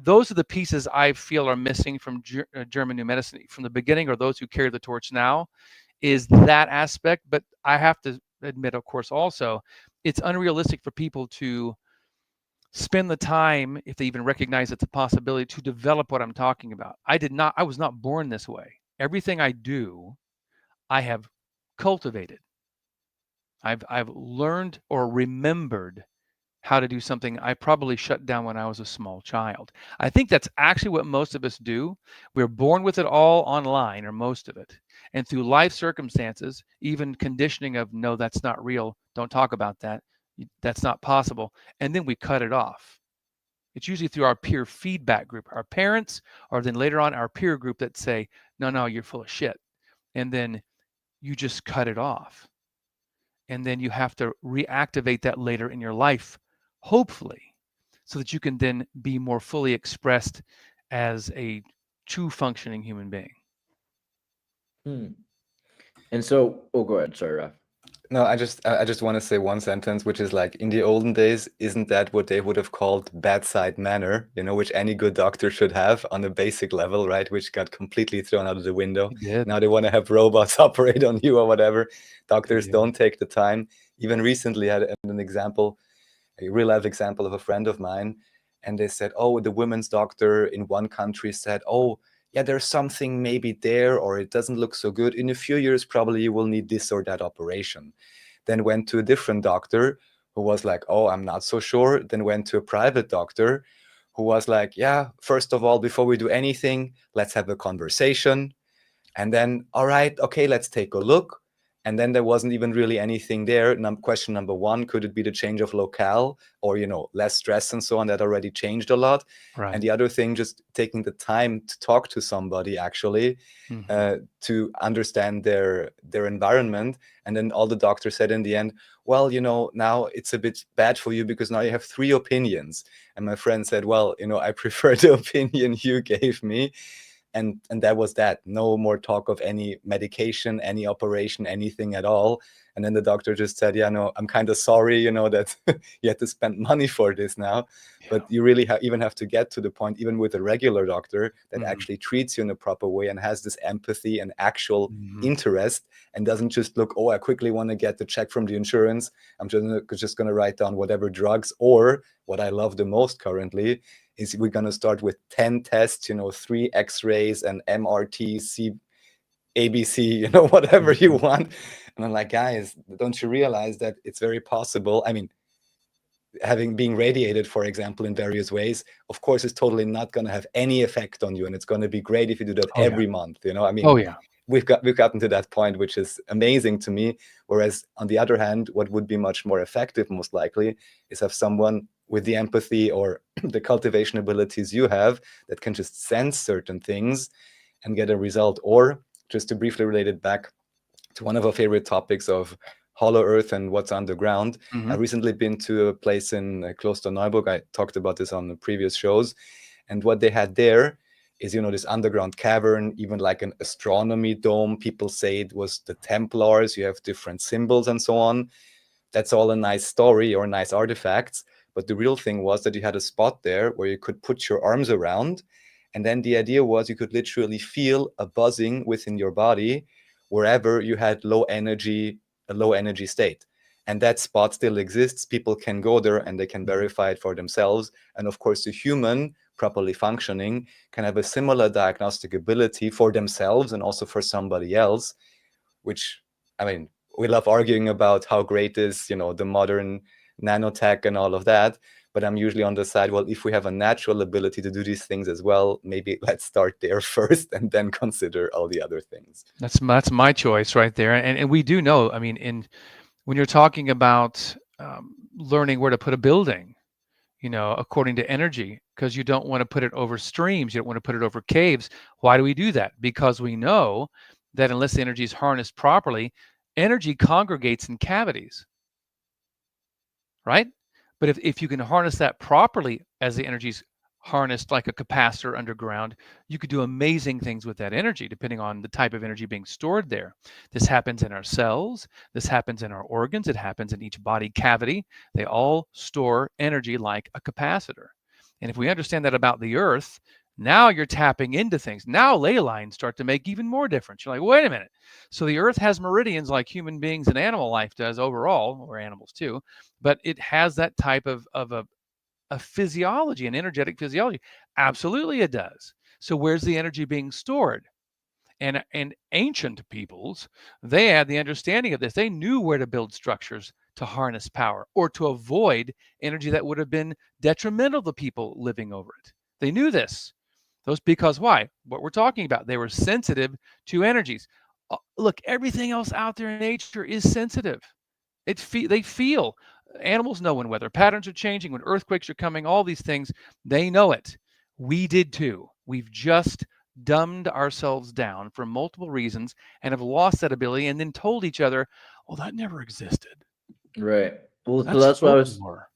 those are the pieces I feel are missing from German New Medicine from the beginning, or those who carry the torch now, is that aspect. But I have to admit, of course, also, it's unrealistic for people to spend the time, if they even recognize it's a possibility, to develop what I'm talking about. I was not born this way. Everything I do, I have cultivated. I've learned or remembered how to do something I probably shut down when I was a small child. I think that's actually what most of us do. We're born with it all online, or most of it. And through life circumstances, even conditioning of, no, that's not real, don't talk about that, That's not possible. And then we cut it off. It's usually through our peer feedback group, our parents, or then later on our peer group that say, no, you're full of shit. And then you just cut it off. And then you have to reactivate that later in your life, hopefully, so that you can then be more fully expressed as a true functioning human being. And so, go ahead. Sorry, Raf. No, I just want to say one sentence, which is like, in the olden days, isn't that what they would have called bedside manner, which any good doctor should have on a basic level, right? Which got completely thrown out of the window. Now they want to have robots operate on you or whatever. Doctors don't take the time. Even recently, I had an example, a real life example of a friend of mine, and they said, oh, the women's doctor in one country said, oh, yeah, there's something maybe there, or it doesn't look so good. In a few years, probably you will need this or that operation. Then went to a different doctor who was like, oh, I'm not so sure. Then went to a private doctor who was like, yeah, first of all, before we do anything, let's have a conversation. And then, all right, okay, let's take a look. And then there wasn't even really anything there. Question number one, could it be the change of locale or, less stress and so on? That already changed a lot. Right. And the other thing, just taking the time to talk to somebody actually, to understand their environment. And then all the doctor said in the end, well, now it's a bit bad for you because now you have 3 opinions. And my friend said, well, I prefer the opinion you gave me. And that was that. No more talk of any medication, any operation, anything at all. And then the doctor just said, yeah, no, I'm kind of sorry, that you had to spend money for this now. Yeah. But you really even have to get to the point, even with a regular doctor, that actually treats you in a proper way and has this empathy and actual interest, and doesn't just look, oh, I quickly want to get the check from the insurance. I'm just going to write down whatever drugs. Or what I love the most currently is we're going to start with 10 tests, 3 x-rays and MRT, ABC, whatever you want. And I'm like, guys, don't you realize that it's very possible? I mean, being radiated, for example, in various ways, of course, is totally not going to have any effect on you. And it's going to be great if you do that every month, I mean, we've gotten to that point, which is amazing to me. Whereas on the other hand, what would be much more effective, most likely, is have someone with the empathy or the cultivation abilities you have that can just sense certain things and get a result. Or just to briefly relate it back to one of our favorite topics of Hollow Earth and what's underground. I've recently been to a place in close to Neuburg. I talked about this on the previous shows. And what they had there is, this underground cavern, even like an astronomy dome. People say it was the Templars. You have different symbols and so on. That's all a nice story or nice artifacts. But the real thing was that you had a spot there where you could put your arms around. And then the idea was you could literally feel a buzzing within your body wherever you had a low energy state. And that spot still exists. People can go there and they can verify it for themselves. And of course, the human properly functioning can have a similar diagnostic ability for themselves and also for somebody else, which, I mean, we love arguing about how great is, the modern nanotech and all of that. But I'm usually on the side, well, if we have a natural ability to do these things as well, maybe let's start there first and then consider all the other things. That's my choice right there. And we do know, I mean, when you're talking about learning where to put a building, according to energy, because you don't want to put it over streams, you don't want to put it over caves. Why do we do that? Because we know that unless the energy is harnessed properly, energy congregates in cavities, right? But if you can harness that properly as the energy is harnessed like a capacitor underground, you could do amazing things with that energy, depending on the type of energy being stored there. This happens in our cells. This happens in our organs. It happens in each body cavity. They all store energy like a capacitor. And if we understand that about the Earth, now you're tapping into things. Now ley lines start to make even more difference. You're like, wait a minute. So the Earth has meridians like human beings and animal life does overall, or animals too, but it has that type of a physiology, an energetic physiology. Absolutely it does. So where's the energy being stored? And ancient peoples, they had the understanding of this. They knew where to build structures to harness power or to avoid energy that would have been detrimental to people living over it. They knew this. Because why? What we're talking about, they were sensitive to energies. Look, everything else out there in nature is sensitive. They feel. Animals know when weather patterns are changing, when earthquakes are coming, all these things, they know it. We did too. We've just dumbed ourselves down for multiple reasons and have lost that ability and then told each other, well, that never existed. Right. Well, so That's that's what folklore.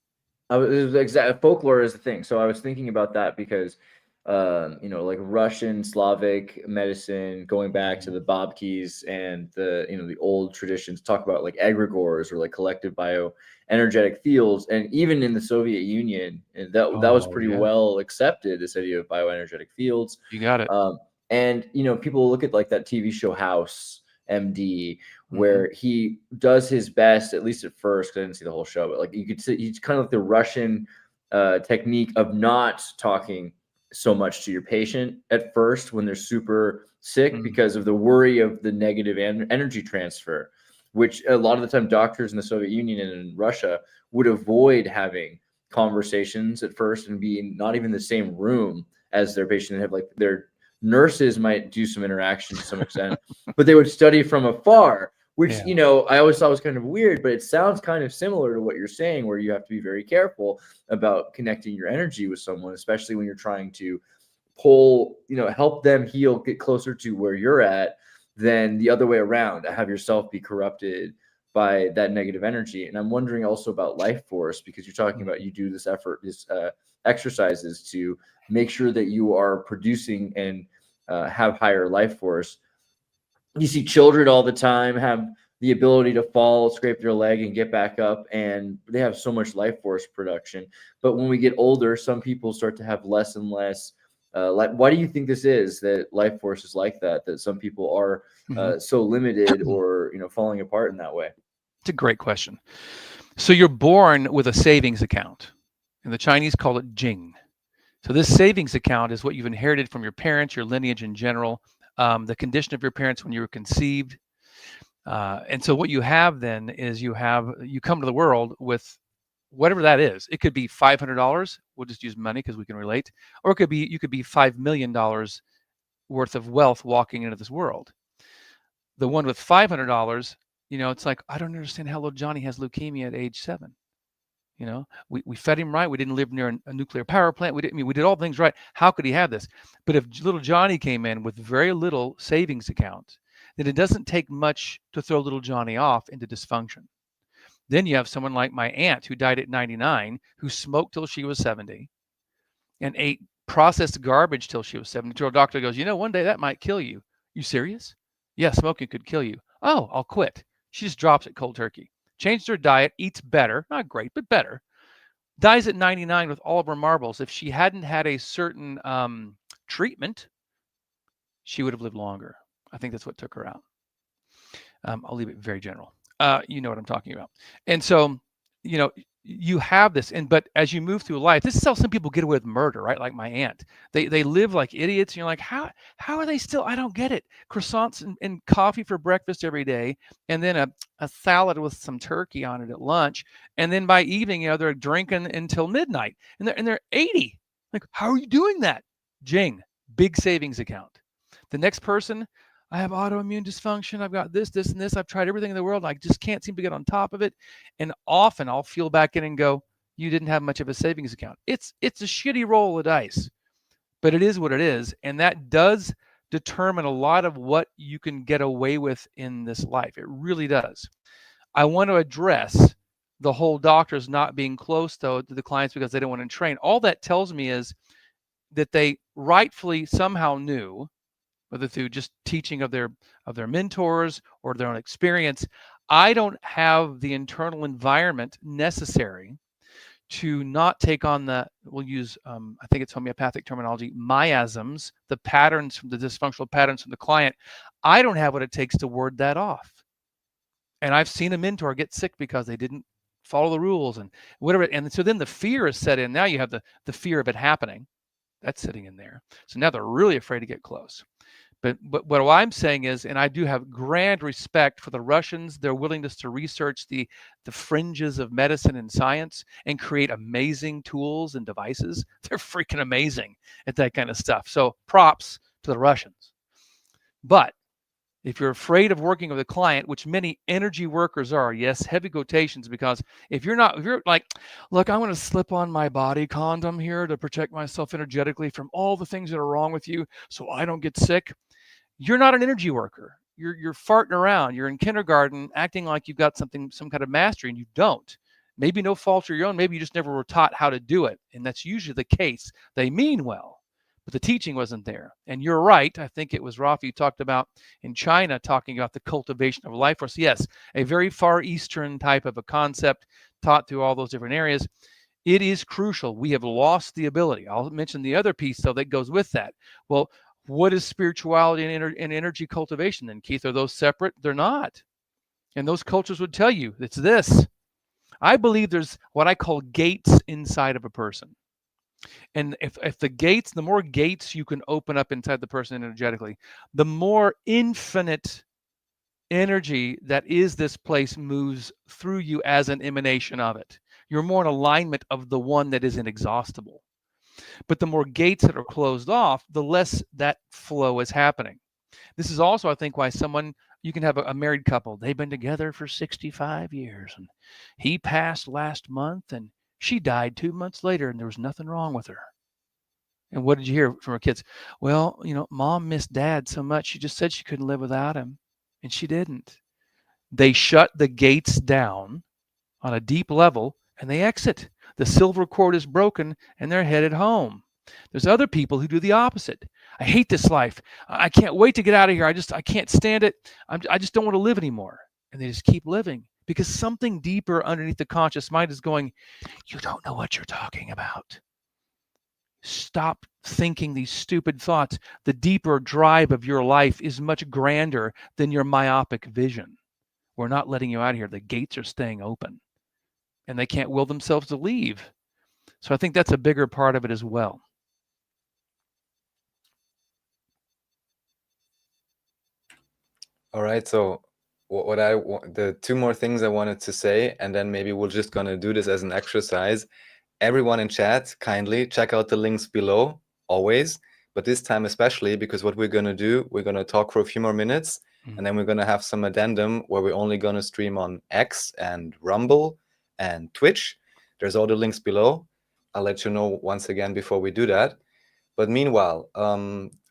folklore is the thing. So I was thinking about that because, like Russian, Slavic medicine, going back to the babkis and the old traditions talk about like egregores or like collective bioenergetic fields, and even in the Soviet Union, and that was pretty Yeah. well accepted. This idea of bioenergetic fields, You got it. and people look at like that TV show House MD, Mm-hmm. where he does his best, at least at first, because I didn't see the whole show, but like you could see he's kind of like the Russian technique of not talking so much to your patient at first when they're super sick Mhm. because of the worry of the negative energy transfer, which a lot of the time doctors in the Soviet Union and in Russia would avoid having conversations at first and be not even in the same room as their patient and have like their nurses might do some interaction to some extent, but they would study from afar, which, Yeah. I always thought was kind of weird, but it sounds kind of similar to what you're saying, where you have to be very careful about connecting your energy with someone, especially when you're trying to help them heal, get closer to where you're at, than the other way around, have yourself be corrupted by that negative energy. And I'm wondering also about life force, because you're talking about you do this effort, this exercises to make sure that you are producing and have higher life force. You see children all the time have the ability to fall, scrape their leg, and get back up, and they have so much life force production. But when we get older, some people start to have less and less. Why do you think this is, that life force is like that? That some people are so limited, or falling apart in that way? It's a great question. So you're born with a savings account, and the Chinese call it Jing. So this savings account is what you've inherited from your parents, your lineage in general, the condition of your parents when you were conceived. And so what you have then is you come to the world with whatever that is. It could be $500. We'll just use money because we can relate. Or you could be $5 million worth of wealth walking into this world. The one with $500, it's like, I don't understand how little Johnny has leukemia at age 7. We fed him right. We didn't live near a nuclear power plant. We did all things right. How could he have this? But if little Johnny came in with very little savings account, then it doesn't take much to throw little Johnny off into dysfunction. Then you have someone like my aunt, who died at 99, who smoked till she was 70 and ate processed garbage till she was 70. Till her doctor goes, one day that might kill you. You serious? Yeah, smoking could kill you. Oh, I'll quit. She just drops it cold turkey. Changed her diet, eats better, not great, but better. Dies at 99 with all of her marbles. If she hadn't had a certain treatment, she would have lived longer. I think that's what took her out. I'll leave it very general. You know what I'm talking about. And so, you have this, but as you move through life, this is how some people get away with murder, right? Like my aunt. They live like idiots, and you're like, how are they still? I don't get it. Croissants and coffee for breakfast every day, and then a salad with some turkey on it at lunch, and then by evening, they're drinking until midnight, and they're 80. Like, how are you doing that? Jing, big savings account. The next person, I have autoimmune dysfunction. I've got this, and this. I've tried everything in the world. I just can't seem to get on top of it. And often I'll feel back in and go, you didn't have much of a savings account. It's a shitty roll of dice, but it is what it is. And that does determine a lot of what you can get away with in this life. It really does. I want to address the whole doctors not being close, though, to the clients because they don't want to train. All that tells me is that they rightfully somehow knew, whether through just teaching of their mentors or their own experience, I don't have the internal environment necessary to not take on we'll use, I think it's homeopathic terminology, miasms, the patterns from the dysfunctional patterns from the client. I don't have what it takes to ward that off. And I've seen a mentor get sick because they didn't follow the rules and whatever. And so then the fear is set in. Now you have the fear of it happening. That's sitting in there. So now they're really afraid to get close. But what I'm saying is, and I do have grand respect for the Russians, their willingness to research the fringes of medicine and science and create amazing tools and devices. They're freaking amazing at that kind of stuff. So props to the Russians. But If you're afraid of working with a client, which many energy workers are, yes, heavy quotations, because if you're like, look, I want to slip on my body condom here to protect myself energetically from all the things that are wrong with you so I don't get sick. You're not an energy worker. You're farting around. You're in kindergarten acting like you've got some kind of mastery, and you don't. Maybe no fault of your own. Maybe you just never were taught how to do it. And that's usually the case. They mean well, but the teaching wasn't there. And you're right. I think it was Rafi talked about in China, talking about the cultivation of life force. Yes, a very Far Eastern type of a concept taught through all those different areas. It is crucial. We have lost the ability. I'll mention the other piece, though, that goes with that. Well, what is spirituality and energy cultivation then, Keith? Are those separate? They're not. And those cultures would tell you it's this. I believe there's what I call gates inside of a person. And if the more gates you can open up inside the person energetically, the more infinite energy that is this place moves through you as an emanation of it. You're more in alignment of the one that is inexhaustible. But the more gates that are closed off, the less that flow is happening. This is also, I think, why you can have a married couple. They've been together for 65 years, and he passed last month, and she died 2 months later, and there was nothing wrong with her. And what did you hear from her kids? Well, mom missed dad so much. She just said she couldn't live without him, and she didn't. They shut the gates down on a deep level, and they exit. The silver cord is broken, and they're headed home. There's other people who do the opposite. I hate this life. I can't wait to get out of here. I can't stand it. I just don't want to live anymore. And they just keep living because something deeper underneath the conscious mind is going, you don't know what you're talking about. Stop thinking these stupid thoughts. The deeper drive of your life is much grander than your myopic vision. We're not letting you out of here. The gates are staying open, and they can't will themselves to leave. So I think that's a bigger part of it as well. All right, so the two more things I wanted to say, and then maybe we're just gonna do this as an exercise. Everyone in chat, kindly check out the links below, always, but this time especially, because what we're gonna do, we're gonna talk for a few more minutes, and then we're gonna have some addendum where we're only gonna stream on X and Rumble and Twitch. There's all the links below. I'll let you know once again before we do that. But meanwhile,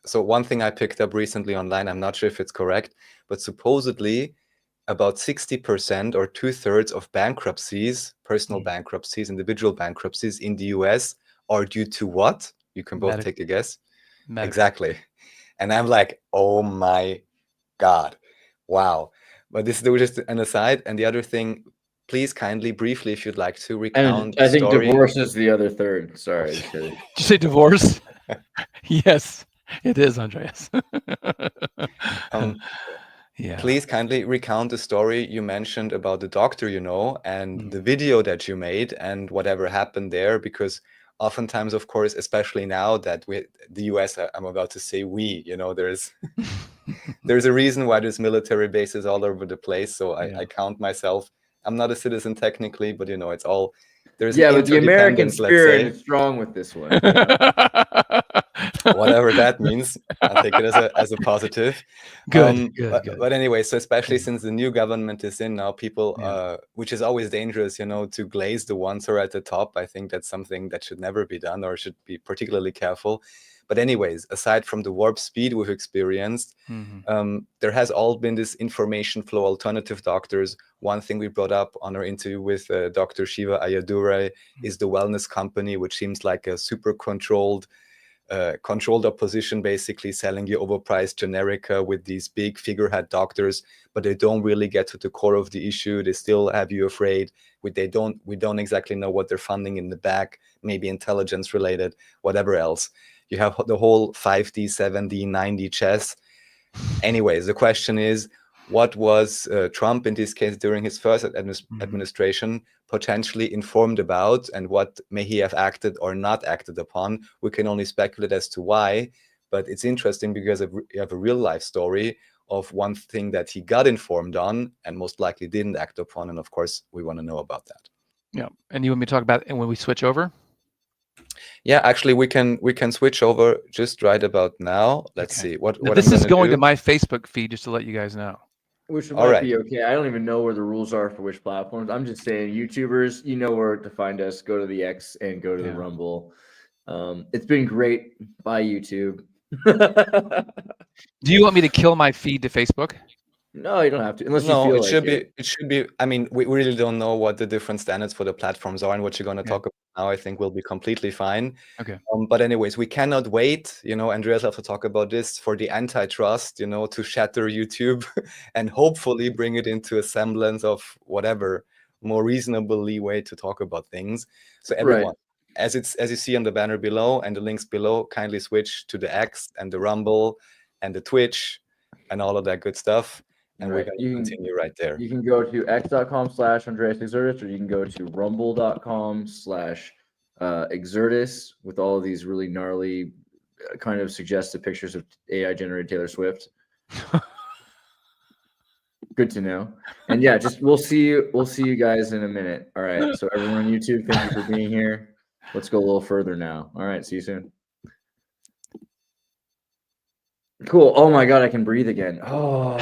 so one thing I picked up recently online, I'm not sure if it's correct, but supposedly about 60% or 2/3 of bankruptcies, personal bankruptcies, individual bankruptcies in the US are due to what? You can both take a guess. Exactly. And I'm like, oh my God, wow. But this was just an aside. And the other thing, please kindly, briefly, if you'd like to recount I think story. divorce is the other third. Sorry. Did you say divorce? Yes, it is, Andreas. Yeah. Please kindly recount the story you mentioned about the doctor, and the video that you made and whatever happened there, because oftentimes, of course, especially now that the US, I'm about to say there's a reason why there's military bases all over the place. So I count myself. I'm not a citizen technically, but it's all there's but the American spirit is strong with this one. Whatever that means, I'll take it as a positive. Good. But anyway, so especially since the new government is in now, people, which is always dangerous, to glaze the ones who are at the top. I think that's something that should never be done or should be particularly careful. But anyways, aside from the warp speed we've experienced, there has all been this information flow, alternative doctors. One thing we brought up on our interview with Dr. Shiva Ayyadurai is the wellness company, which seems like a super controlled opposition, basically selling you overpriced generica with these big figurehead doctors, but they don't really get to the core of the issue. They still have you afraid. We don't exactly know what they're funding in the back, maybe intelligence related, whatever else. You have the whole 5D, 7D, 9D chess. Anyways, the question is, what was Trump, in this case, during his first administration, potentially informed about, and what may he have acted or not acted upon? We can only speculate as to why, but it's interesting because you have a real life story of one thing that he got informed on and most likely didn't act upon, and of course, we want to know about that. Yeah, and you want me to talk about it when we switch over? Yeah, actually, we can switch over just right about now. Let's Okay. see what Now, I'm this is gonna going do. to my Facebook feed, just to let you guys know. Which All might right. be okay. I don't even know where the rules are for which platforms. I'm just saying, YouTubers, you know where to find us. Go to the X and go to the Yeah. Rumble. It's been great. Bye, YouTube. Do you want me to kill my feed to Facebook? No, you don't have to, unless you No, feel it like should it. be. It should be. I mean, we really don't know what the different standards for the platforms are, and what you're going to Okay. talk about now, I think, will be completely fine. Okay. But anyways, we cannot wait. Andreas have to talk about this for the antitrust. To shatter YouTube and hopefully bring it into a semblance of whatever more reasonable leeway to talk about things. So everyone, as you see on the banner below and the links below, kindly switch to the X and the Rumble and the Twitch and all of that good stuff. And we're going to continue right there. You can go to x.com/Andreas Xirtus, or you can go to rumble.com/Xirtus with all of these really gnarly, kind of suggestive pictures of AI generated Taylor Swift. Good to know. And yeah, we'll see you guys in a minute. All right. So everyone on YouTube, thank you for being here. Let's go a little further now. All right. See you soon. Cool. Oh my God, I can breathe again. Oh.